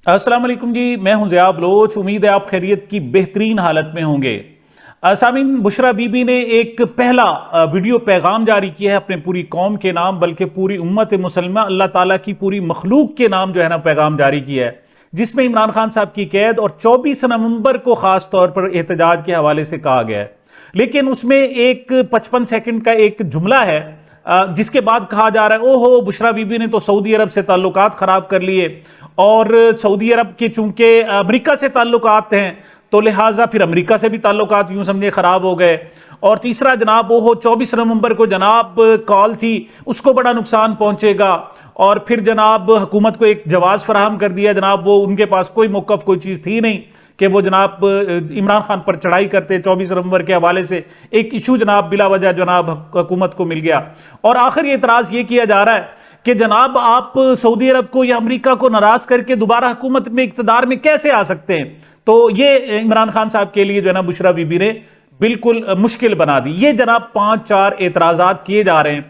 السلام علیکم جی، میں ہوں ضیاء بلوچ۔ امید ہے آپ خیریت کی بہترین حالت میں ہوں گے۔ سامعین، بشریٰ بی بی نے ایک پہلا ویڈیو پیغام جاری کیا ہے اپنے پوری قوم کے نام، بلکہ پوری امت مسلمہ اللہ تعالیٰ کی پوری مخلوق کے نام جو ہے نا پیغام جاری کیا ہے، جس میں عمران خان صاحب کی قید اور 24 نومبر کو خاص طور پر احتجاج کے حوالے سے کہا گیا ہے۔ لیکن اس میں ایک 55 سیکنڈ کا ایک جملہ ہے جس کے بعد کہا جا رہا ہے او ہو بشریٰ بی بی نے تو سعودی عرب سے تعلقات خراب کر لیے، اور سعودی عرب کے چونکہ امریکہ سے تعلقات ہیں تو لہٰذا پھر امریکہ سے بھی تعلقات یوں سمجھے خراب ہو گئے۔ اور تیسرا جناب وہ 24 نومبر کو جناب کال تھی، اس کو بڑا نقصان پہنچے گا، اور پھر جناب حکومت کو ایک جواز فراہم کر دیا جناب، وہ ان کے پاس کوئی موقف کوئی چیز تھی نہیں کہ وہ جناب عمران خان پر چڑھائی کرتے۔ 24 نومبر کے حوالے سے ایک ایشو جناب بلا وجہ جناب حکومت کو مل گیا، اور آخر یہ اعتراض یہ کیا جا رہا ہے کہ جناب آپ سعودی عرب کو یا امریکہ کو ناراض کر کے دوبارہ حکومت میں اقتدار میں کیسے آ سکتے ہیں؟ تو یہ عمران خان صاحب کے لیے جو ہے نا بشریٰ بی بی نے بالکل مشکل بنا دی۔ یہ جناب 5-4 اعتراضات کیے جا رہے ہیں،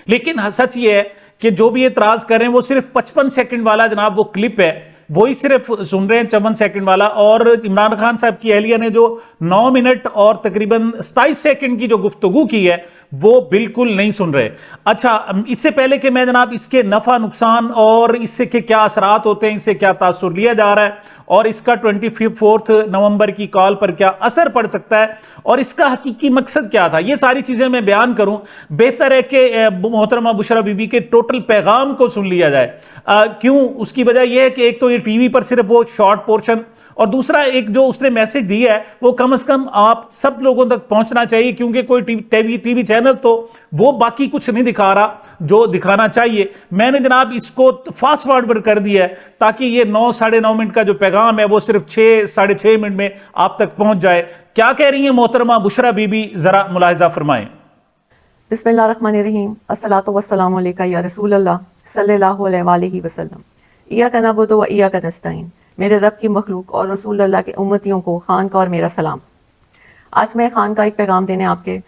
لیکن سچ یہ ہے کہ جو بھی اعتراض کر رہے ہیں وہ صرف 55 سیکنڈ والا جناب وہ کلپ ہے، وہی صرف سن رہے ہیں 54 سیکنڈ والا، اور عمران خان صاحب کی اہلیہ نے جو 9 منٹ اور تقریباً 27 سیکنڈ کی جو گفتگو کی ہے وہ بالکل نہیں سن رہے۔ اچھا، اس سے پہلے کہ میں جناب اس کے نفع نقصان اور اس سے کیا اثرات ہوتے ہیں، اس سے کیا تاثر لیا جا رہا ہے، اور اس کا 24 نومبر کی کال پر کیا اثر پڑ سکتا ہے، اور اس کا حقیقی مقصد کیا تھا، یہ ساری چیزیں میں بیان کروں، بہتر ہے کہ محترمہ بشریٰ بی بی کے ٹوٹل پیغام کو سن لیا جائے۔ کیوں؟ اس کی وجہ یہ ہے کہ ایک تو یہ ٹی وی پر صرف وہ شارٹ پورشن، اور دوسرا ایک جو اس نے میسج دیا ہے وہ کم از کم آپ سب لوگوں تک پہنچنا چاہیے، کیونکہ کوئی ٹی وی چینل تو وہ باقی کچھ نہیں دکھا رہا جو دکھانا چاہیے۔ میں نے جناب اس کو فاسٹ فارورڈ کر دیا ہے تاکہ یہ 9-9.5 منٹ کا جو پیغام ہے وہ صرف 6-6.5 منٹ میں آپ تک پہنچ جائے۔ کیا کہہ رہی ہیں محترمہ بشریٰ بی بی، ذرا ملاحظہ فرمائیں۔ بسم اللہ الرحمن الرحیم، الصلاۃ والسلام علیکہ یا رسول اللہ صلی اللہ علیہ وآلہ وسلم۔ ایاک نعبد و ایاک نستعین، میرے رب کی مخلوق اور رسول اللہ کے امتیوں کو خان کا اور میرا سلام۔ آج میں خان کا ایک پیغام دینے آپ کے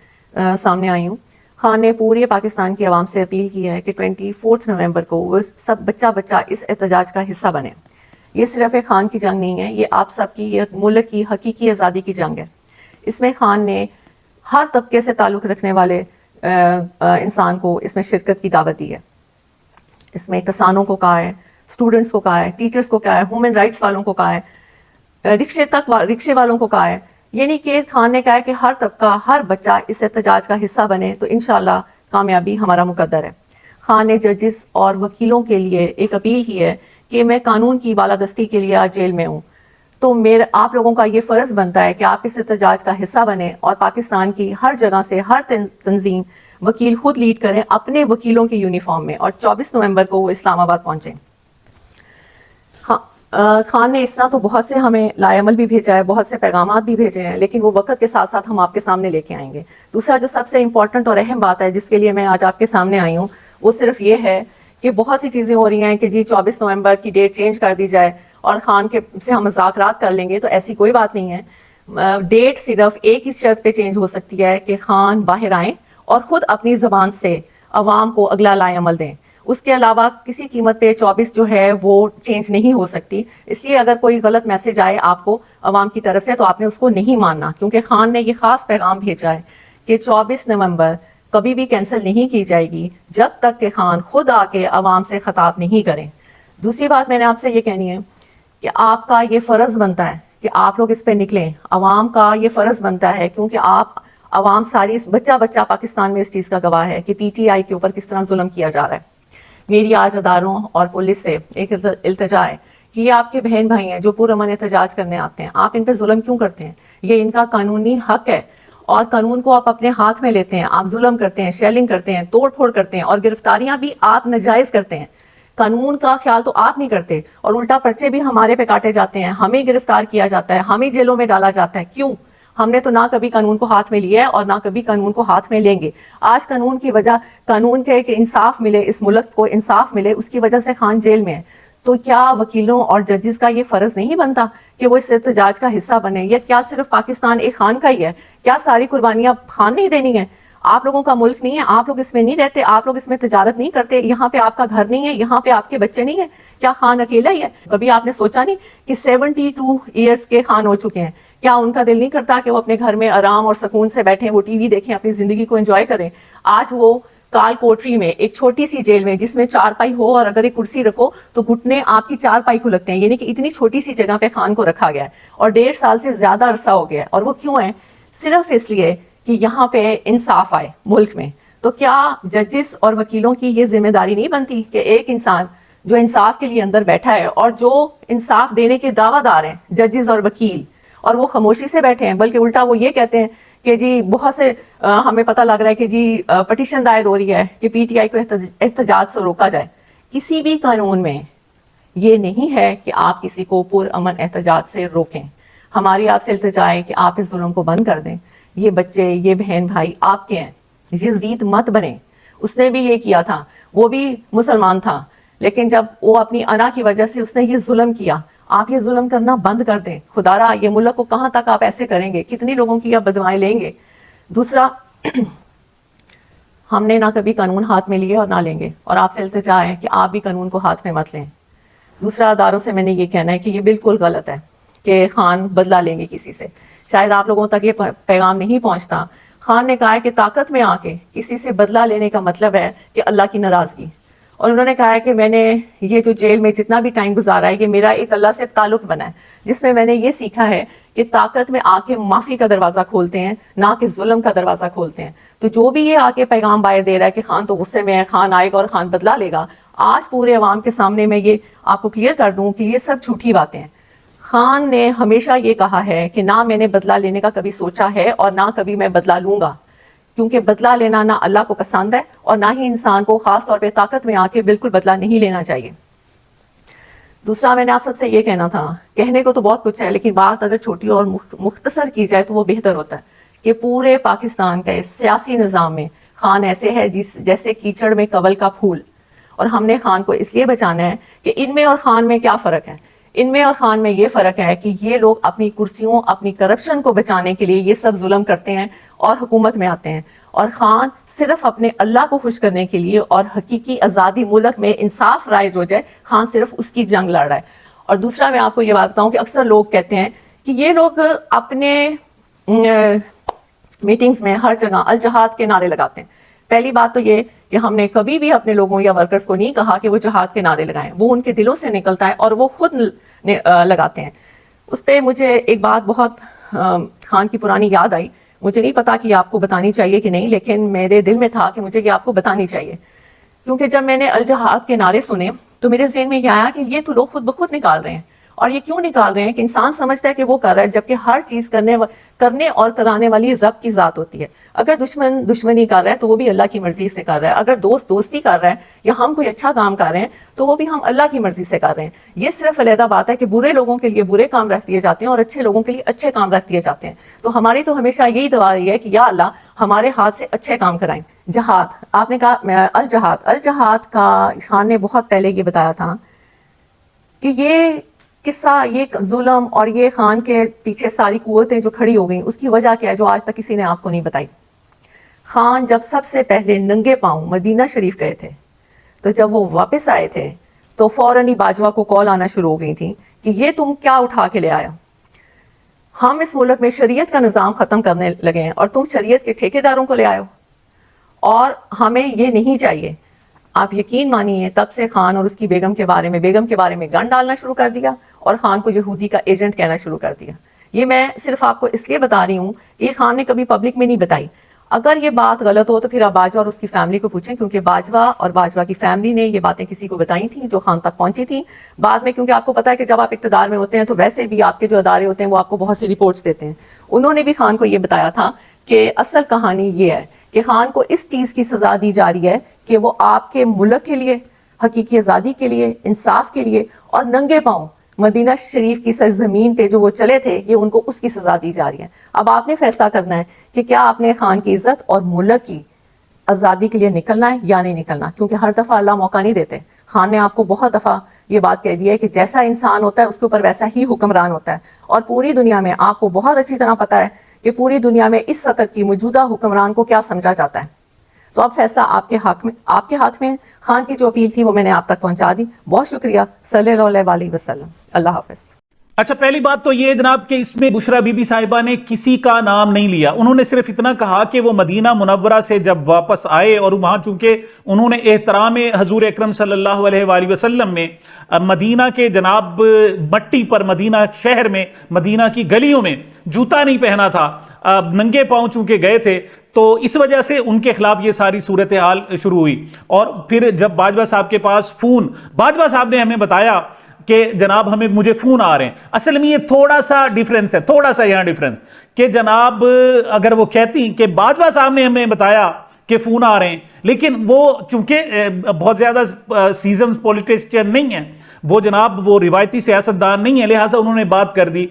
سامنے آئی ہوں۔ خان نے پورے پاکستان کی عوام سے اپیل کی ہے کہ 24 نومبر کو وہ سب بچہ اس احتجاج کا حصہ بنے۔ یہ صرف ایک خان کی جنگ نہیں ہے، یہ آپ سب کی، یہ ملک کی حقیقی آزادی کی جنگ ہے۔ اس میں خان نے ہر طبقے سے تعلق رکھنے والے انسان کو اس میں شرکت کی دعوت دی ہے۔ اس میں کسانوں کو کہا ہے، اسٹوڈنٹس کو کہا ہے، ٹیچرز کو کہا ہے، ہیومن رائٹس والوں کو کہا ہے، رکشے والوں کو کہا ہے، یعنی کہ خان نے کہا ہے کہ ہر طبقہ، ہر بچہ اس احتجاج کا حصہ بنے تو انشاءاللہ کامیابی ہمارا مقدر ہے۔ خان نے ججز اور وکیلوں کے لیے ایک اپیل کی ہے کہ میں قانون کی بالادستی کے لیے آج جیل میں ہوں، تو آپ لوگوں کا یہ فرض بنتا ہے کہ آپ اس احتجاج کا حصہ بنیں، اور پاکستان کی ہر جگہ سے ہر تنظیم وکیل خود لیڈ کریں اپنے وکیلوں کے یونیفارم میں، اور 24 نومبر کو وہ اسلام آباد پہنچیں۔ خان نے اس طرح تو بہت سے ہمیں لائے عمل بھی بھیجا ہے، بہت سے پیغامات بھی بھیجے ہیں، لیکن وہ وقت کے ساتھ ساتھ ہم آپ کے سامنے لے کے آئیں گے۔ دوسرا جو سب سے امپورٹنٹ اور اہم بات ہے جس کے لیے میں آج آپ کے سامنے آئی ہوں، وہ صرف یہ ہے کہ بہت سی چیزیں ہو رہی ہیں کہ جی 24 نومبر کی ڈیٹ چینج کر دی جائے اور خان کے سے ہم مذاکرات کر لیں گے، تو ایسی کوئی بات نہیں ہے۔ ڈیٹ صرف ایک ہی شرط پہ چینج ہو سکتی ہے کہ خان باہر آئیں اور خود اپنی زبان سے عوام کو اگلا لائے عمل دیں۔ اس کے علاوہ کسی قیمت پہ 24 جو ہے وہ چینج نہیں ہو سکتی۔ اس لیے اگر کوئی غلط میسج آئے آپ کو عوام کی طرف سے تو آپ نے اس کو نہیں ماننا، کیونکہ خان نے یہ خاص پیغام بھیجا ہے کہ 24 نومبر کبھی بھی کینسل نہیں کی جائے گی جب تک کہ خان خود آ کے عوام سے خطاب نہیں کریں۔ دوسری بات میں نے آپ سے یہ کہنی ہے کہ آپ کا یہ فرض بنتا ہے کہ آپ لوگ اس پہ نکلیں، عوام کا یہ فرض بنتا ہے، کیونکہ عوام ساری بچہ پاکستان میں اس چیز کا گواہ ہے کہ پی ٹی آئی کے اوپر کس طرح ظلم کیا جا رہا ہے۔ میری آج اداروں اور پولیس سے ایک التجا ہے کہ یہ آپ کے بہن بھائی ہیں جو پرامن احتجاج کرنے آتے ہیں، آپ ان پہ ظلم کیوں کرتے ہیں؟ یہ ان کا قانونی حق ہے، اور قانون کو آپ اپنے ہاتھ میں لیتے ہیں، آپ ظلم کرتے ہیں، شیلنگ کرتے ہیں، توڑ پھوڑ کرتے ہیں، اور گرفتاریاں بھی آپ ناجائز کرتے ہیں۔ قانون کا خیال تو آپ نہیں کرتے، اور الٹا پرچے بھی ہمارے پہ کاٹے جاتے ہیں، ہمیں گرفتار کیا جاتا ہے، ہمیں جیلوں میں ڈالا جاتا ہے۔ کیوں؟ ہم نے تو نہ کبھی قانون کو ہاتھ میں لیا ہے اور نہ کبھی قانون کو ہاتھ میں لیں گے۔ آج قانون کی وجہ، قانون کے کہ انصاف ملے، اس ملک کو انصاف ملے، اس کی وجہ سے خان جیل میں ہے۔ تو کیا وکیلوں اور ججز کا یہ فرض نہیں بنتا کہ وہ اس احتجاج کا حصہ بنے؟ یا کیا صرف پاکستان ایک خان کا ہی ہے؟ کیا ساری قربانیاں خان نہیں دینی ہیں؟ آپ لوگوں کا ملک نہیں ہے, آپ لوگ اس میں نہیں رہتے, آپ لوگ اس میں تجارت نہیں کرتے, یہاں پہ آپ کا گھر نہیں ہے, یہاں پہ آپ کے بچے نہیں ہیں, کیا خان اکیلا ہی ہے؟ کبھی آپ نے سوچا نہیں کہ 72 ایئرس کے خان ہو چکے ہیں, کیا ان کا دل نہیں کرتا کہ وہ اپنے گھر میں آرام اور سکون سے بیٹھیں, وہ ٹی وی دیکھیں, اپنی زندگی کو انجوائے کریں؟ آج وہ کال کوٹری میں ایک چھوٹی سی جیل میں جس میں 4 پائی ہو اور اگر ایک کرسی رکھو تو گھٹنے آپ کی 4 پائی کو لگتے ہیں, یعنی کہ اتنی چھوٹی سی جگہ پہ خان کو رکھا گیا ہے اور 1.5 سال سے زیادہ عرصہ ہو گیا ہے. اور وہ کیوں ہے؟ صرف اس لیے کہ یہاں پہ انصاف آئے ملک میں. تو کیا ججز اور وکیلوں کی یہ ذمہ داری نہیں بنتی کہ ایک انسان جو انصاف کے لیے اندر بیٹھا ہے اور جو انصاف دینے کے دعویٰ دار ہیں ججز اور وکیل, اور وہ خاموشی سے بیٹھے ہیں, بلکہ الٹا وہ یہ کہتے ہیں کہ جی بہت سے ہمیں پتہ لگ رہا ہے کہ جی پٹیشن دائر ہو رہی ہے کہ پی ٹی آئی کو احتجاج سے روکا جائے. کسی بھی قانون میں یہ نہیں ہے کہ آپ کسی کو پرامن احتجاج سے روکیں. ہماری آپ سے التجا ہے کہ آپ اس ظلم کو بند کر دیں. یہ بچے, یہ بہن بھائی آپ کے ہیں, یزید مت بنے. اس نے بھی یہ کیا تھا, وہ بھی مسلمان تھا, لیکن جب وہ اپنی انا کی وجہ سے اس نے یہ ظلم کیا, آپ یہ ظلم کرنا بند کر دیں. خدا را یہ ملک کو کہاں تک آپ ایسے کریں گے؟ کتنی لوگوں کی آپ بدوائیں لیں گے؟ دوسرا, ہم نے نہ کبھی قانون ہاتھ میں لیے اور نہ لیں گے, اور آپ سے التجا ہے کہ آپ بھی قانون کو ہاتھ میں مت لیں. دوسرا, اداروں سے میں نے یہ کہنا ہے کہ یہ بالکل غلط ہے کہ خان بدلہ لیں گے کسی سے. شاید آپ لوگوں تک یہ پیغام نہیں پہنچتا. خان نے کہا ہے کہ طاقت میں آ کے کسی سے بدلہ لینے کا مطلب ہے کہ اللہ کی ناراضگی. اور انہوں نے کہا ہے کہ میں نے یہ جو جیل میں جتنا بھی ٹائم گزارا ہے, یہ میرا ایک اللہ سے تعلق بنا ہے, جس میں نے یہ سیکھا ہے کہ طاقت میں آ کے معافی کا دروازہ کھولتے ہیں, نہ کہ ظلم کا دروازہ کھولتے ہیں. تو جو بھی یہ آ کے پیغام باہر دے رہا ہے کہ خان تو غصے میں ہے, خان آئے گا اور خان بدلہ لے گا, آج پورے عوام کے سامنے میں یہ آپ کو کلیئر کر دوں کہ یہ سب جھوٹی باتیں ہیں. خان نے ہمیشہ یہ کہا ہے کہ نہ میں نے بدلہ لینے کا کبھی سوچا ہے اور نہ کبھی میں بدلہ لوں گا, کیونکہ بدلہ لینا نہ اللہ کو پسند ہے اور نہ ہی انسان کو خاص طور پہ طاقت میں آ کے بالکل بدلہ نہیں لینا چاہیے. دوسرا, میں نے آپ سب سے یہ کہنا تھا, کہنے کو تو بہت کچھ ہے لیکن بات اگر چھوٹی اور مختصر کی جائے تو وہ بہتر ہوتا ہے, کہ پورے پاکستان کے سیاسی نظام میں خان ایسے ہے جیسے کیچڑ میں کنول کا پھول. اور ہم نے خان کو اس لیے بچانا ہے کہ ان میں اور خان میں کیا فرق ہے. ان میں اور خان میں یہ فرق ہے کہ یہ لوگ اپنی کرسیوں, اپنی کرپشن کو بچانے کے لیے یہ سب ظلم کرتے ہیں اور حکومت میں آتے ہیں, اور خان صرف اپنے اللہ کو خوش کرنے کے لیے اور حقیقی آزادی ملک میں انصاف رائج ہو جائے, خان صرف اس کی جنگ لڑ رہا ہے. اور دوسرا, میں آپ کو یہ بات بتاؤں کہ اکثر لوگ کہتے ہیں کہ یہ لوگ اپنے میٹنگز میں ہر جگہ الجہاد کے نعرے لگاتے ہیں. پہلی بات تو یہ کہ ہم نے کبھی بھی اپنے لوگوں یا ورکرز کو نہیں کہا کہ وہ جہاد کے نعرے لگائیں, وہ ان کے دلوں سے نکلتا ہے اور وہ خود لگاتے ہیں. اس پہ مجھے ایک بات بہت خان کی پرانی یاد آئی, مجھے نہیں پتا کہ آپ کو بتانی چاہیے کہ نہیں, لیکن میرے دل میں تھا کہ مجھے یہ آپ کو بتانی چاہیے, کیونکہ جب میں نے الجہاد کے نعرے سنے تو میرے ذہن میں یہ آیا کہ یہ تو لوگ خود بخود نکال رہے ہیں. اور یہ کیوں نکال رہے ہیں کہ انسان سمجھتا ہے کہ وہ کر رہا ہے, جبکہ ہر چیز کرنے اور کرانے والی رب کی ذات ہوتی ہے. اگر دشمن دشمنی کر رہا ہے تو وہ بھی اللہ کی مرضی سے کر رہا ہے, اگر دوست دوستی کر رہا ہے یا ہم کوئی اچھا کام کر رہے ہیں تو وہ بھی ہم اللہ کی مرضی سے کر رہے ہیں. یہ صرف علیحدہ بات ہے کہ برے لوگوں کے لیے برے کام رکھ دیے جاتے ہیں اور اچھے لوگوں کے لیے اچھے کام رکھ دیے جاتے ہیں. تو ہماری تو ہمیشہ یہی دعا رہی ہے کہ یا اللہ ہمارے ہاتھ سے اچھے کام کرائیں. جہاد, آپ نے کہا الجہاد کا خان نے بہت پہلے یہ بتایا تھا کہ یہ قصہ, یہ ظلم اور یہ خان کے پیچھے ساری قوتیں جو کھڑی ہو گئیں اس کی وجہ کیا ہے جو آج تک کسی نے آپ کو نہیں بتائی. خان جب سب سے پہلے ننگے پاؤں مدینہ شریف گئے تھے تو جب وہ واپس آئے تھے تو فوراً ہی باجوہ کو کال آنا شروع ہو گئی تھی کہ یہ تم کیا اٹھا کے لے آیا, ہم اس ملک میں شریعت کا نظام ختم کرنے لگے ہیں اور تم شریعت کے ٹھیکیداروں کو لے آئے ہو, اور ہمیں یہ نہیں چاہیے. آپ یقین مانیے تب سے خان اور اس کی بیگم کے بارے میں گن ڈالنا شروع کر دیا اور خان کو یہودی کا ایجنٹ کہنا شروع کر دیا. یہ میں صرف آپ کو اس لیے بتا رہی ہوں کہ یہ خان نے کبھی پبلک میں نہیں بتائی. اگر یہ بات غلط ہو تو پھر آپ باجوہ اور اس کی فیملی کو پوچھیں, کیونکہ باجوہ اور باجوہ کی فیملی نے یہ باتیں کسی کو بتائی تھیں جو خان تک پہنچی تھیں. بعد میں کیونکہ آپ کو پتا ہے کہ جب آپ اقتدار میں ہوتے ہیں تو ویسے بھی آپ کے جو ادارے ہوتے ہیں وہ آپ کو بہت سی رپورٹس دیتے ہیں. انہوں نے بھی خان کو یہ بتایا تھا کہ اصل کہانی یہ ہے کہ خان کو اس چیز کی سزا دی جا رہی ہے کہ وہ آپ کے ملک کے لیے, حقیقی آزادی کے لیے, انصاف کے لیے اور ننگے پاؤں مدینہ شریف کی سرزمین پہ جو وہ چلے تھے یہ ان کو اس کی سزا دی جا رہی ہے. اب آپ نے فیصلہ کرنا ہے کہ کیا آپ نے خان کی عزت اور ملک کی آزادی کے لیے نکلنا ہے یا نہیں نکلنا, کیونکہ ہر دفعہ اللہ موقع نہیں دیتے. خان نے آپ کو بہت دفعہ یہ بات کہہ دی ہے کہ جیسا انسان ہوتا ہے اس کے اوپر ویسا ہی حکمران ہوتا ہے, اور پوری دنیا میں آپ کو بہت اچھی طرح پتا ہے کہ پوری دنیا میں اس وقت کی موجودہ حکمران کو کیا سمجھا جاتا ہے. تو اب فیصلہ آپ کے ہاتھ میں. خان کی جو اپیل تھی وہ میں نے آپ تک پہنچا دی. بہت شکریہ. صلی اللہ علیہ وسلم. اللہ حافظ. اچھا، پہلی بات تو یہ جناب کہ اس میں بشرا بی بی صاحبہ نے کسی کا نام نہیں لیا. انہوں نے صرف اتنا کہا کہ وہ مدینہ منورہ سے جب واپس آئے اور وہاں چونکہ انہوں نے احترام حضور اکرم صلی اللہ علیہ وآلہ وسلم میں مدینہ کے جناب مٹی پر، مدینہ شہر میں، مدینہ کی گلیوں میں جوتا نہیں پہنا تھا، ننگے پاؤں چونکہ گئے تھے، تو اس وجہ سے ان کے خلاف یہ ساری صورتحال شروع ہوئی. اور پھر جب باجوہ صاحب کے پاس فون، باجوہ صاحب نے ہمیں بتایا کہ جناب مجھے فون آ رہے ہیں. اصل میں یہ تھوڑا سا ڈیفرنس ہے، تھوڑا سا یہاں ڈیفرنس کہ جناب اگر وہ کہتی کہ باجوہ صاحب نے ہمیں بتایا کہ فون آ رہے ہیں، لیکن وہ چونکہ بہت زیادہ سیزن پولیٹیشین نہیں ہیں، وہ جناب وہ روایتی سیاستدان نہیں ہے، لہٰذا انہوں نے بات کر دی.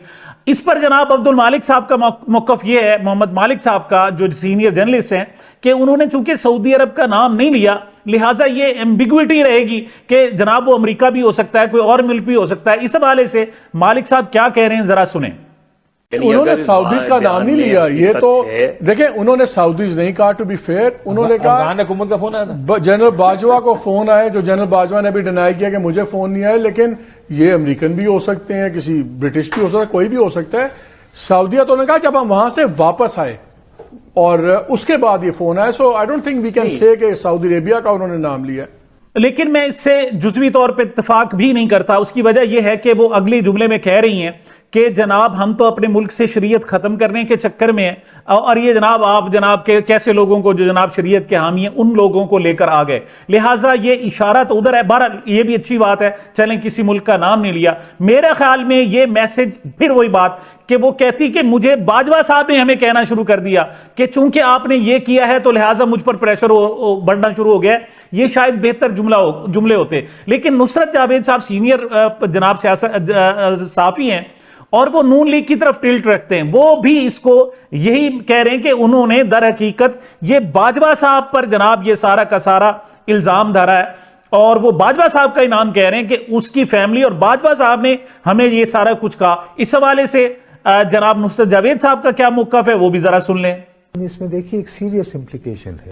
اس پر جناب عبد المالک صاحب کا موقف یہ ہے، محمد مالک صاحب کا جو سینئر جرنلسٹ ہیں، کہ انہوں نے چونکہ سعودی عرب کا نام نہیں لیا، لہٰذا یہ ایمبیگوٹی رہے گی کہ جناب وہ امریکہ بھی ہو سکتا ہے، کوئی اور ملک بھی ہو سکتا ہے. اس حوالے سے مالک صاحب کیا کہہ رہے ہیں ذرا سنیں. انہوں نے سعودیز کا نام نہیں لیا. یہ تو دیکھیں، انہوں نے سعودیز نہیں کہا. ٹو بی فیئر انہوں نے کہا حکومت کا فون آیا تھا، جنرل باجوہ کو فون آئے، جو جنرل باجوہ نے بھی ڈینائی کیا کہ مجھے فون نہیں آئے، لیکن یہ امریکن بھی ہو سکتے ہیں، کسی برٹش بھی ہو سکتا ہے، کوئی بھی ہو سکتا ہے. سعودیہ تو نے کہا جب ہم وہاں سے واپس آئے اور اس کے بعد یہ فون آیا. So I don't think we can say کہ سعودی عربیہ کا انہوں نے نام لیا. لیکن میں اس سے جزوی طور پہ اتفاق بھی نہیں کرتا. اس کی وجہ یہ ہے کہ وہ اگلی جملے میں کہہ رہی ہیں کہ جناب ہم تو اپنے ملک سے شریعت ختم کرنے کے چکر میں ہیں، اور یہ جناب آپ جناب کے کیسے لوگوں کو جو جناب شریعت کے حامی ہیں ان لوگوں کو لے کر آ گئے، لہٰذا یہ اشارہ تو ادھر ہے. بہرحال یہ بھی اچھی بات ہے، چلیں کسی ملک کا نام نہیں لیا. میرے خیال میں یہ میسج پھر وہی بات کہ وہ کہتی کہ مجھے باجوہ صاحب نے ہمیں کہنا شروع کر دیا کہ چونکہ آپ نے یہ کیا ہے تو لہٰذا مجھ پر پریشر بڑھنا شروع ہو گیا. یہ شاید بہتر جملے ہوتے. لیکن نصرت جاوید صاحب سینئر جناب صحافی ہیں اور وہ نون لیگ کی طرف ٹلٹ رکھتے ہیں، وہ بھی اس کو یہی کہہ رہے ہیں کہ انہوں نے در حقیقت یہ باجوہ صاحب پر جناب یہ سارا کا سارا الزام دھرا ہے، اور وہ باجوہ صاحب کا ہی نام کہہ رہے ہیں کہ اس کی فیملی اور باجوہ صاحب نے ہمیں یہ سارا کچھ کہا. اس حوالے سے جناب نصرت جاوید صاحب کا کیا موقف ہے وہ بھی ذرا سن لیں. اس میں دیکھیے ایک سیریس امپلیکیشن ہے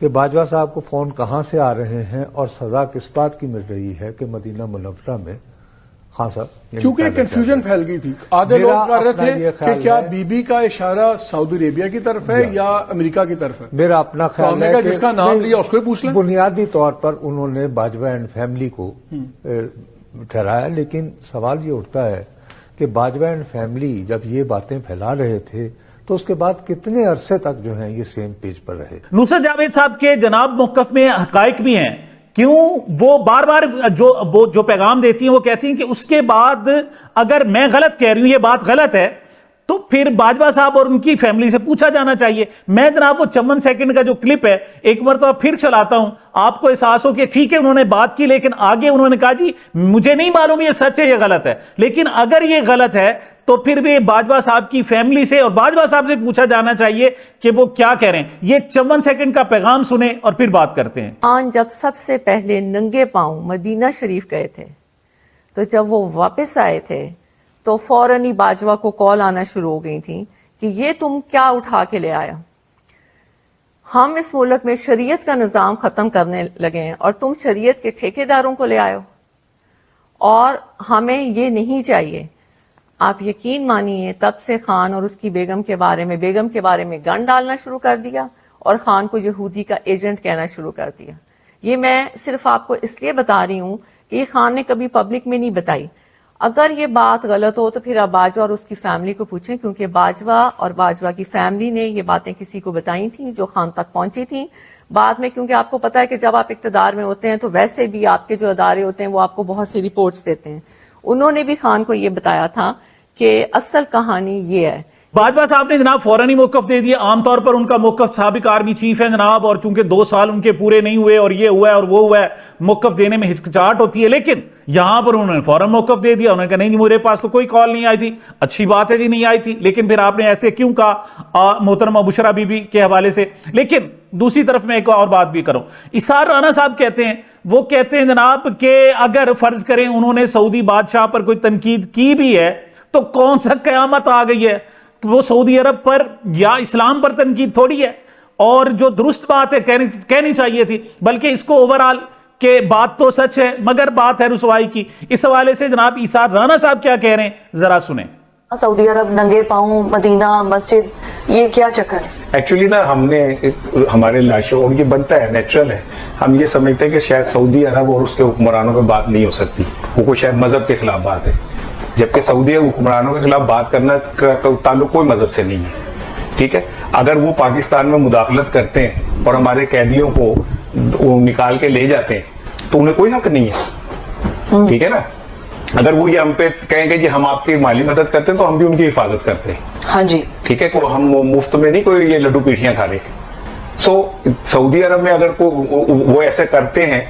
کہ باجوہ صاحب کو فون کہاں سے آ رہے ہیں اور سزا کس بات کی مل رہی ہے کہ مدینہ منورہ میں. ہاں صاحب، کیونکہ کنفیوژن پھیل گئی تھی. آدھے لوگ کہہ رہے تھے کہ کیا بی بی کا اشارہ سعودی عربیہ کی طرف ہے یا امریکہ کی طرف ہے. میرا اپنا خیال ہے کہ جس کا نام لیا اس کو پوچھ لیں. بنیادی طور پر انہوں نے باجوہ اینڈ فیملی کو ٹھہرایا، لیکن سوال یہ اٹھتا ہے کہ باجوہ اینڈ فیملی جب یہ باتیں پھیلا رہے تھے تو اس کے بعد کتنے عرصے تک جو ہیں یہ سیم پیج پر رہے. نصرت جاوید صاحب کے جناب موقف میں حقائق بھی ہیں. کیوں وہ بار بار جو پیغام دیتی ہیں وہ کہتی ہیں کہ اس کے بعد اگر میں غلط کہہ رہی ہوں، یہ بات غلط ہے، تو پھر باجوہ صاحب اور ان کی فیملی سے پوچھا جانا چاہیے. میں جناب وہ 54 سیکنڈ کا جو کلپ ہے ایک مرتبہ پھر چلاتا ہوں، آپ کو احساس ہو کہ ٹھیک ہے انہوں نے بات کی، لیکن آگے انہوں نے کہا جی مجھے نہیں معلوم یہ سچ ہے یا غلط ہے. لیکن اگر یہ غلط ہے تو پھر بھی باجوہ صاحب کی فیملی سے اور باجوہ صاحب سے پوچھا جانا چاہیے کہ وہ کیا کہہ رہے ہیں. یہ 54 سیکنڈ کا پیغام سنیں اور پھر بات کرتے ہیں. خان جب سب سے پہلے ننگے پاؤں مدینہ شریف گئے تھے تو جب وہ واپس آئے تھے تو فوراً ہی باجوہ کو کال آنا شروع ہو گئی تھی کہ یہ تم کیا اٹھا کے لے آیا. ہم اس ملک میں شریعت کا نظام ختم کرنے لگے ہیں اور تم شریعت کے ٹھیکیداروں کو لے آئے ہو، اور ہمیں یہ نہیں چاہیے. آپ یقین مانیے تب سے خان اور اس کی بیگم کے بارے میں گن ڈالنا شروع کر دیا اور خان کو یہودی کا ایجنٹ کہنا شروع کر دیا. یہ میں صرف آپ کو اس لیے بتا رہی ہوں کہ یہ خان نے کبھی پبلک میں نہیں بتائی. اگر یہ بات غلط ہو تو پھر آپ باجوہ اور اس کی فیملی کو پوچھیں، کیونکہ باجوہ اور باجوہ کی فیملی نے یہ باتیں کسی کو بتائی تھیں جو خان تک پہنچی تھیں. بعد میں کیونکہ آپ کو پتا ہے کہ جب آپ اقتدار میں ہوتے ہیں تو ویسے بھی آپ کے جو ادارے ہوتے ہیں وہ آپ کو بہت سی رپورٹس دیتے ہیں. انہوں نے بھی خان کو یہ بتایا تھا کہ اصل کہانی یہ ہے. باجوہ صاحب نے جناب فوراً ہی موقف دے دیا. عام طور پر ان کا موقف سابق آرمی چیف ہے جناب، اور چونکہ 2 سال ان کے پورے نہیں ہوئے اور یہ ہوا ہے اور وہ ہوا ہے، موقف دینے میں ہچکچاہٹ ہوتی ہے. لیکن یہاں پر انہوں نے فوراً موقف دے دیا. انہوں نے کہا نہیں میرے پاس تو کوئی کال نہیں آئی تھی. اچھی بات ہے جی نہیں آئی تھی، لیکن پھر آپ نے ایسے کیوں کہا محترمہ بشرا بی بی کے حوالے سے. لیکن دوسری طرف میں ایک اور بات بھی کروں. اسحاق رانا صاحب کہتے ہیں، وہ کہتے ہیں جناب کہ اگر فرض کریں انہوں نے سعودی بادشاہ پر کوئی تنقید کی بھی ہے تو کون سا قیامت آ گئی ہے، وہ سعودی عرب پر یا اسلام پر تنقید تھوڑی ہے، اور جو درست بات ہے کہنی چاہیے تھی، بلکہ اس کو اوورآل کہ بات تو سچ ہے مگر بات ہے رسوائی کی۔ اس حوالے سے جناب ایثار رانا صاحب کیا کہہ رہے ہیں، ذرا سنیں۔ سعودی عرب ننگے پاؤں، مدینہ مسجد، یہ کیا چکر ہے؟ ایکچولی نا ہم نے ہمارے لاشوں، اور یہ بنتا ہے، نیچرل ہے، ہم یہ سمجھتے ہیں کہ شاید سعودی عرب اور اس کے حکمرانوں پہ بات نہیں ہو سکتی، وہ کوئی شاید مذہب کے خلاف بات ہے، جبکہ سعودی حکمرانوں کے خلاف بات کرنا کا تعلق کوئی مذہب سے نہیں ہے، ٹھیک ہے؟ اگر وہ پاکستان میں مداخلت کرتے ہیں اور ہمارے قیدیوں کو نکال کے لے جاتے ہیں تو انہیں کوئی حق نہیں ہے، ٹھیک ہے نا؟ اگر وہ یہ ہم پہ کہیں گے کہ ہم آپ کی مالی مدد کرتے ہیں تو ہم بھی ان کی حفاظت کرتے ہیں، ہاں جی، ٹھیک ہے؟ ہم مفت میں نہیں کوئی یہ لڈو پیٹیاں کھا رہے۔ سعودی عرب میں اگر وہ ایسے کرتے ہیں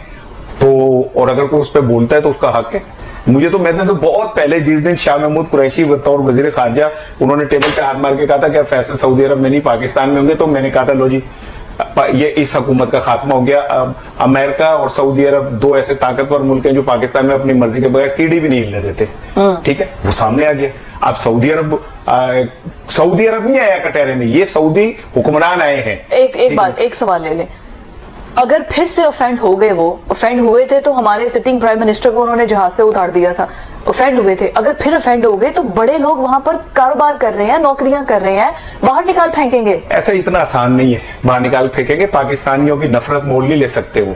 تو، اور اگر کوئی اس پہ بولتا ہے تو اس کا حق ہے۔ مجھے تو، میں نے تو بہت پہلے جس دن شاہ محمود قریشی بطور وزیر خارجہ انہوں نے ٹیبل پہ ہاتھ مار کے کہا تھا کہ فیصل سعودی عرب میں نہیں پاکستان میں ہوں گے، تو میں نے کہا تھا لو جی یہ اس حکومت کا خاتمہ ہو گیا۔ امریکہ اور سعودی عرب دو ایسے طاقتور ملک ہیں جو پاکستان میں اپنی مرضی کے بغیر کیڑی بھی نہیں ہلنے دیتے، ٹھیک ہے؟ وہ سامنے آ گیا۔ اب سعودی عرب نہیں آیا کٹہرے میں، یہ سعودی حکمران آئے ہیں۔ ایک بات، ایک سوال لے لیں، اگر پھر سے افینڈ ہو گئے، وہ افینڈ ہوئے تھے تو ہمارے سٹنگ پرائم منسٹر کو انہوں نے جہاز سے اتار دیا تھا، افینڈ ہوئے تھے، اگر پھر افینڈ ہو گئے تو بڑے لوگ وہاں پر کاروبار کر رہے ہیں، نوکریاں کر رہے ہیں، باہر نکال پھینکیں گے؟ ایسا اتنا آسان نہیں ہے باہر نکال پھینکیں گے، پاکستانیوں کی نفرت مول نہیں لے سکتے وہ،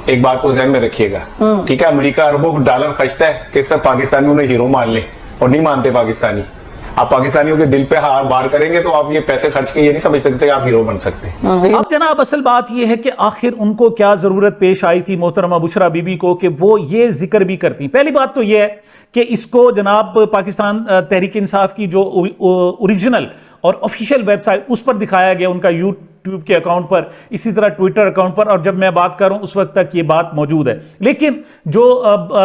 ایک بات کو ذہن میں رکھیے گا، ٹھیک ہے؟ امریکہ اربوں ڈالر خرچتا ہے کہ سب پاکستانیوں نے ہیرو مان لیں، اور نہیں مانتے پاکستانی۔ آپ پاکستانیوں کے دل پہ ہار بار کریں گے تو آپ یہ پیسے خرچ کے یہ نہیں سمجھ سکتے آپ ہیرو بن سکتے۔ اب جناب اصل بات یہ ہے کہ آخر ان کو کیا ضرورت پیش آئی تھی محترمہ بشرا بی بی کو کہ وہ یہ ذکر بھی کرتی؟ پہلی بات تو یہ ہے کہ اس کو جناب پاکستان تحریک انصاف کی جو اوریجنل اور آفیشیل ویب سائٹ اس پر دکھایا گیا، ان کا یوٹیوب کے اکاؤنٹ پر، اسی طرح ٹویٹر اکاؤنٹ پر، اور جب میں بات کر رہا ہوں اس وقت تک یہ بات موجود ہے، لیکن جو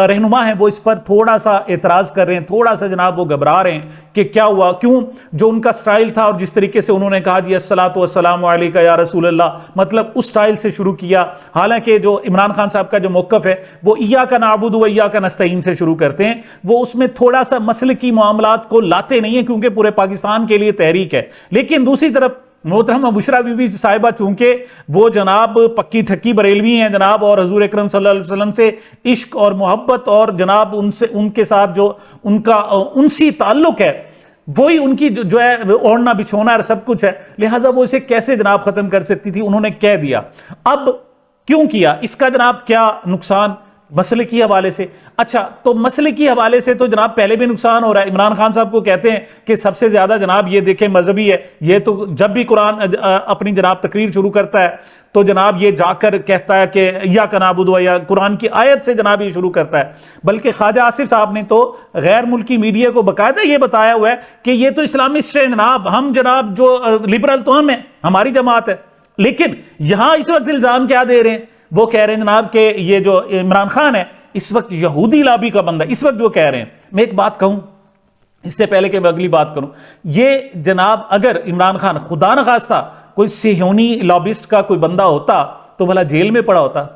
رہنما ہیں وہ اس پر تھوڑا سا اعتراض کر رہے ہیں، تھوڑا سا جناب وہ گھبرا رہے ہیں کہ کیا ہوا، کیوں؟ جو ان کا سٹائل تھا اور جس طریقے سے انہوں نے کہا جی الصلاۃ والسلام علیکہ یا رسول اللہ، مطلب اس سٹائل سے شروع کیا، حالانکہ جو عمران خان صاحب کا جو موقف ہے وہ ایاک نعبد و ایاک نستعین سے شروع کرتے ہیں، وہ اس میں تھوڑا سا مسلکی معاملات کو لاتے نہیں ہیں کیونکہ پورے پاکستان کے لیے تحریک ہے۔ لیکن دوسری طرف محترمہ بشرا بی بی صاحبہ چونکہ وہ جناب پکی ٹھکی بریلوی ہیں جناب، اور حضور اکرم صلی اللہ علیہ وسلم سے عشق اور محبت اور جناب ان کے ساتھ جو ان کا انسی تعلق ہے وہی ان کی جو ہے اوڑھنا بچھونا سب کچھ ہے، لہٰذا وہ اسے کیسے جناب ختم کر سکتی تھی؟ انہوں نے کہہ دیا۔ اب کیوں کیا؟ اس کا جناب کیا نقصان مسئلے کی حوالے سے؟ اچھا، تو مسئلے کی حوالے سے تو جناب پہلے بھی نقصان ہو رہا ہے۔ عمران خان صاحب کو کہتے ہیں کہ سب سے زیادہ جناب یہ دیکھیں مذہبی ہے، یہ تو جب بھی قرآن اپنی جناب تقریر شروع کرتا ہے تو جناب یہ جا کر کہتا ہے کہ ایاک نعبد و ایاک، قرآن کی آیت سے جناب یہ شروع کرتا ہے، بلکہ خواجہ آصف صاحب نے تو غیر ملکی میڈیا کو باقاعدہ یہ بتایا ہوا ہے کہ یہ تو اسلامسٹ ہے جناب، ہم جناب جو لبرل تو ہم ہیں، ہماری جماعت ہے۔ لیکن یہاں اس وقت الزام کیا دے رہے ہیں؟ وہ کہہ رہے ہیں جناب کہ یہ جو عمران خان ہے اس وقت یہودی لابی کا بندہ ہے، اس وقت وہ کہہ رہے ہیں۔ میں ایک بات کہوں اس سے پہلے کہ میں اگلی بات کروں، یہ جناب اگر عمران خان خدا نخواستہ کوئی صہیونی لابسٹ کا کوئی بندہ ہوتا تو بھلا جیل میں پڑا ہوتا؟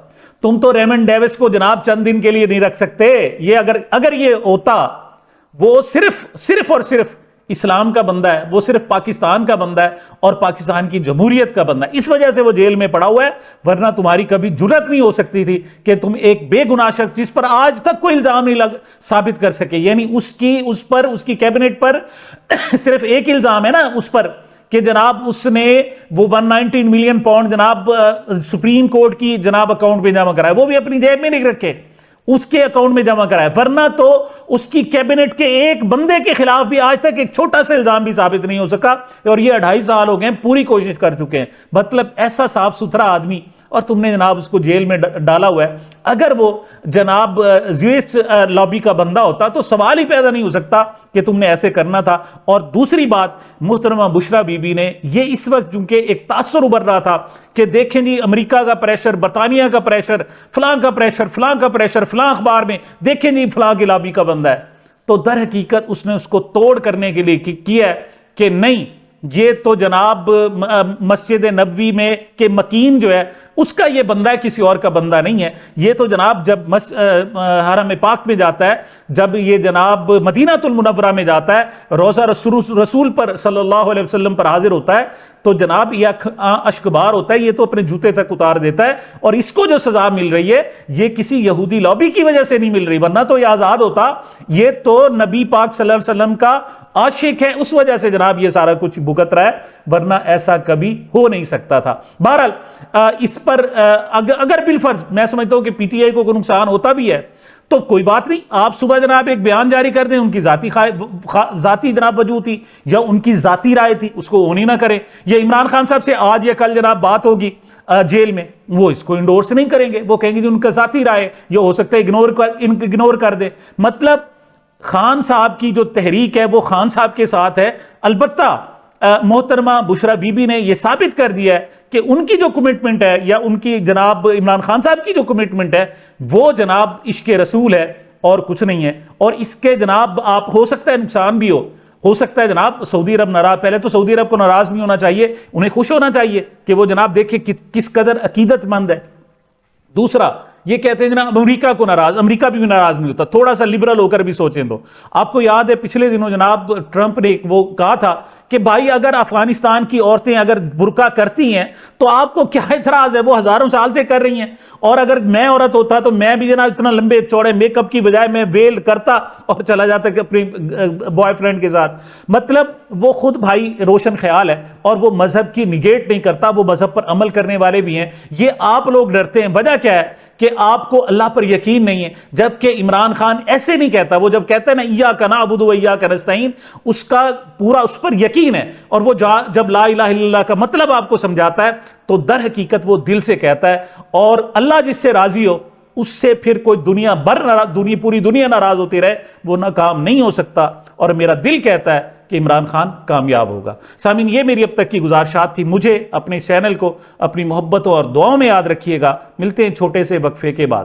تم تو ریمنڈ ڈیوس کو جناب چند دن کے لیے نہیں رکھ سکتے۔ یہ اگر یہ ہوتا، وہ صرف اور صرف اسلام کا بندہ ہے، وہ صرف پاکستان کا بندہ ہے اور پاکستان کی جمہوریت کا بندہ ہے، اس وجہ سے وہ جیل میں پڑا ہوا ہے، ورنہ تمہاری کبھی جرت نہیں ہو سکتی تھی کہ تم ایک بے گناہ شخص جس پر آج تک کوئی الزام نہیں ثابت کر سکے، یعنی اس کی کیبنٹ پر صرف ایک الزام ہے نا اس پر کہ جناب اس نے وہ 119 ملین پاؤنڈ جناب سپریم کورٹ کی جناب اکاؤنٹ میں جمع کرایا، وہ بھی اپنی جیب میں نہیں رکھے، اس کے اکاؤنٹ میں جمع کرایا، ورنہ تو اس کی کیبنٹ کے ایک بندے کے خلاف بھی آج تک ایک چھوٹا سا الزام بھی ثابت نہیں ہو سکا، اور یہ 2.5 سال ہو گئے پوری کوشش کر چکے ہیں۔ مطلب ایسا صاف ستھرا آدمی اور تم نے جناب اس کو جیل میں ڈالا ہوا ہے۔ اگر وہ جناب زیوسٹ لابی کا بندہ ہوتا تو سوال ہی پیدا نہیں ہو سکتا کہ تم نے ایسے کرنا تھا۔ اور دوسری بات، محترمہ بشرا بی بی نے یہ اس وقت چونکہ ایک تاثر ابھر رہا تھا کہ دیکھیں جی امریکہ کا پریشر، برطانیہ کا پریشر، فلاں کا پریشر، فلاں کا پریشر، فلاں اخبار میں دیکھیں جی فلاں کی لابی کا بندہ ہے، تو در حقیقت اس نے اس کو توڑ کرنے کے لیے کیا ہے کہ نہیں، یہ تو جناب مسجد نبوی میں کہ مکین جو ہے اس کا یہ بندہ ہے، کسی اور کا بندہ نہیں ہے. یہ تو جناب جب حرم پاک میں جاتا ہے، جب یہ جناب مدینہ المنورہ میں جاتا ہے، روضہ رسول پر صلی اللہ علیہ وسلم پر حاضر ہوتا ہے، تو جناب یہ اشکبار ہوتا ہے، یہ تو اپنے جوتے تک اتار دیتا ہے. اور اس کو جو سزا مل رہی ہے یہ کسی یہودی لابی کی وجہ سے نہیں مل رہی، ورنہ تو یہ آزاد ہوتا. یہ تو نبی پاک صلی اللہ علیہ وسلم کا عاشق ہے، اس وجہ سے جناب یہ سارا کچھ بھگت رہا ہے، ورنہ ایسا کبھی ہو نہیں سکتا تھا. بہرحال اس پر اگر بالفرض میں سمجھتا ہوں کہ پی ٹی آئی کو کوئی نقصان ہوتا بھی ہے تو کوئی بات نہیں، آپ صبح جناب ایک بیان جاری کر دیں، ان کی ذاتی جناب وجہ تھی یا ان کی ذاتی رائے تھی، اس کو اونی نہ کریں. یا عمران خان صاحب سے آج یا کل جناب بات ہوگی جیل میں، وہ اس کو انڈورس نہیں کریں گے، وہ کہیں گے کہ ان کا ذاتی رائے، یہ ہو سکتا ہے اگنور کر دے. مطلب خان صاحب کی جو تحریک ہے وہ خان صاحب کے ساتھ ہے. البتہ محترمہ بشرا بی بی نے یہ ثابت کر دیا ہے کہ ان کی جو کمٹمنٹ ہے یا ان کی جناب عمران خان صاحب کی جو کمٹمنٹ ہے وہ جناب عشق رسول ہے اور کچھ نہیں ہے. اور اس کے جناب آپ ہو سکتا ہے نقصان بھی ہو سکتا ہے جناب سعودی عرب ناراض، پہلے تو سعودی عرب کو ناراض نہیں ہونا چاہیے، انہیں خوش ہونا چاہیے کہ وہ جناب دیکھیں کس قدر عقیدت مند ہے. دوسرا یہ کہتے ہیں جناب امریکہ کو ناراض، امریکہ بھی ناراض نہیں ہوتا، تھوڑا سا لبرل ہو کر بھی سوچیں. تو آپ کو یاد ہے پچھلے دنوں جناب ٹرمپ نے وہ کہا تھا کہ بھائی اگر افغانستان کی عورتیں اگر برقع کرتی ہیں تو آپ کو کیا اعتراض ہے، وہ ہزاروں سال سے کر رہی ہیں. اور اگر میں عورت ہوتا تو میں بھی جناب اتنا لمبے چوڑے میک اپ کی بجائے میں ویل کرتا اور چلا جاتا کہ اپنی بوائے فرینڈ کے ساتھ. مطلب وہ خود بھائی روشن خیال ہے اور وہ مذہب کی نگیٹ نہیں کرتا، وہ مذہب پر عمل کرنے والے بھی ہیں. یہ آپ لوگ ڈرتے ہیں، وجہ کیا ہے کہ آپ کو اللہ پر یقین نہیں ہے. جبکہ عمران خان ایسے نہیں کہتا، وہ جب کہتا ہے نا ایاک نعبد و ایاک نستعین، اس کا پورا اس پر یقین ہے. اور وہ جب لا الہ الا اللہ کا مطلب آپ کو سمجھاتا ہے تو در حقیقت وہ دل سے کہتا ہے. اور اللہ جس سے راضی ہو اس سے پھر کوئی پوری دنیا ناراض ہوتی رہے وہ ناکام نہیں ہو سکتا. اور میرا دل کہتا ہے کہ عمران خان کامیاب ہوگا. سامعین، یہ میری اب تک کی گزارشات تھی. مجھے اپنے چینل کو اپنی محبتوں اور دعاؤں میں یاد رکھیے گا. ملتے ہیں چھوٹے سے وقفے کے بعد.